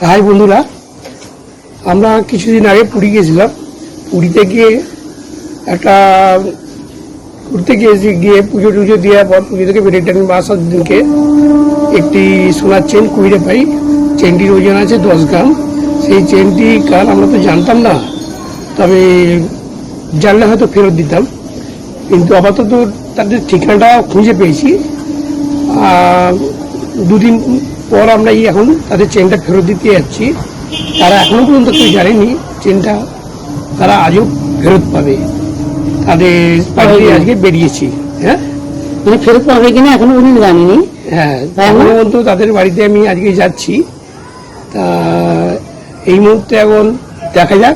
High বন্ধুরা, আমরা কিছুদিন আগে পুরী গেছিলাম। পুরীতে গিয়ে একটা ঘুরতে গিয়েছি, গিয়ে পুজো টুজো দেওয়ার পর পুজো থেকে রিটার্ন আসার দিনকে একটি সোনার চেন কুড়িয়ে পাই। চেনটির ওজন আছে 10 গ্রাম। সেই চেনটি কাল আমরা তো জানতাম না, তবে জানলে হয়তো ফেরত দিতাম, কিন্তু আপাতত তাদের ঠিকানাটা খুঁজে পেয়েছি। দুদিন পর আমরা এখন তাদের চেনটা ফেরত দিতে যাচ্ছি। তারা এখনো পর্যন্ত কেউ জানেনি চেনটা তারা আজও ফেরত পাবে। তাদের বাড়িতে আজকে বেরিয়েছি। হ্যাঁ, মানে ফেরত পাবে কিনা এখনো পর্যন্ত জানিনি। হ্যাঁ, এখনো পর্যন্ত তাদের বাড়িতে আমি আজকে যাচ্ছি। তা এই মুহূর্তে এখন দেখা যাক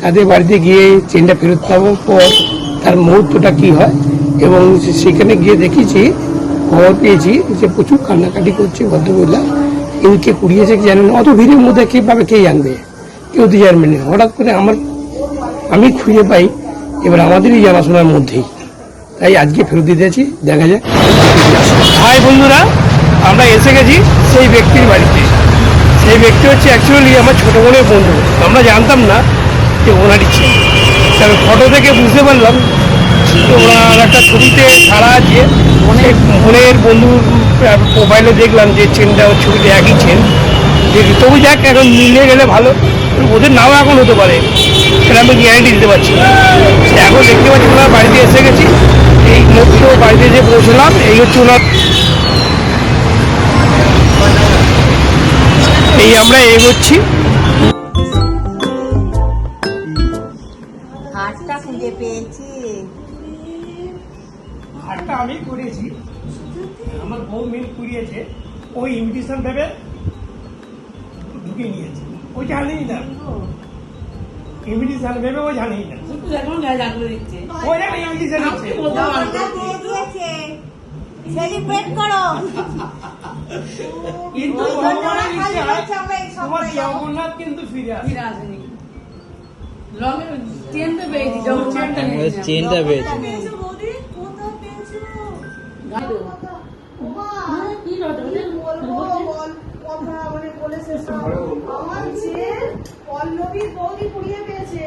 তাদের বাড়িতে গিয়ে চেনটা ফেরত পাবো পর তার মুহূর্তটা কি হয়। এবং সেখানে গিয়ে দেখেছি, খবর পেয়েছি যে প্রচুর কান্নাকাটি করছে ভদ্রমহিলা। কেউ কে কুড়িয়েছে কি জানে না, অত ভিড়ের মধ্যে কে পাবে, কে জানবে, কেউ তো জানবে না। হঠাৎ করে আমি খুঁজে পাই, এবার আমাদেরই জানাশোনার মধ্যেই, তাই আজকে ফেরত দিতেছি। দেখা যাক। হাই বন্ধুরা, আমরা এসে গেছি সেই ব্যক্তির বাড়িতে। সেই ব্যক্তি হচ্ছে অ্যাকচুয়ালি আমার ছোটো বোনের বন্ধু। আমরা জানতাম না যে ওনারই ছিল, তবে ফটো থেকে বুঝতে পারলাম ওনার একটা ছবিতে ছাড়া আছে। অনেক বোনের বন্ধুর মোবাইলে দেখলাম যে চেনটা ছবিতে একই চেন। তবু যাক, এখন মিলে গেলে ভালো। ওদের নাও এখন হতে পারে, সেটা আমি গ্যারান্টি দিতে পারছি না। এখন দেখতে পাচ্ছি ওনার বাড়িতে এসে গেছি। এই মুহূর্তে বাড়িতে যে পৌঁছলাম, এই হচ্ছে ওনার। এই আমরা এগোচ্ছি। হাটটা খুঁজে পেয়েছি। হাটটা আমি করিয়েছি, আমার বউ মেয়ে কুড়িয়েছে। ওই ইনভিটেশন ভেবে ঢুকে নিয়েছে। ওই জানেই না, ইনভিটেশন ভেবে ও জানেই না। ওই একটা ইনভিটেশন দিচ্ছে। সেলিব্রেট করো। কিন্তু তোমার জগন্নাথ কিন্তু ফিরে আসেনি। চেনটা পেয়েছি। পল্লবীর বৌদি কুড়িয়ে পেয়েছে,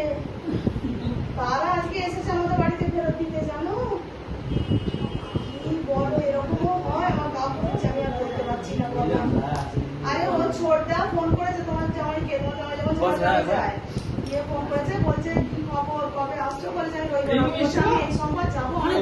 তারা আজকে এসেছে আমাদের বাড়িতে ফেরত দিতে। জানো কি বড় এরকমও হয়, আমার গা করছে, আমি আর বলতে পারছি না। আরে ও ছোটদা ফোন করেছে, তোমার জামাইকে, তোমার জামাই যখন ছোটদা যায় গিয়ে ফোন করেছে, বলছে কি খবর, কবে আসছো, বলছে আমি এই সোমবার যাবো। অনেক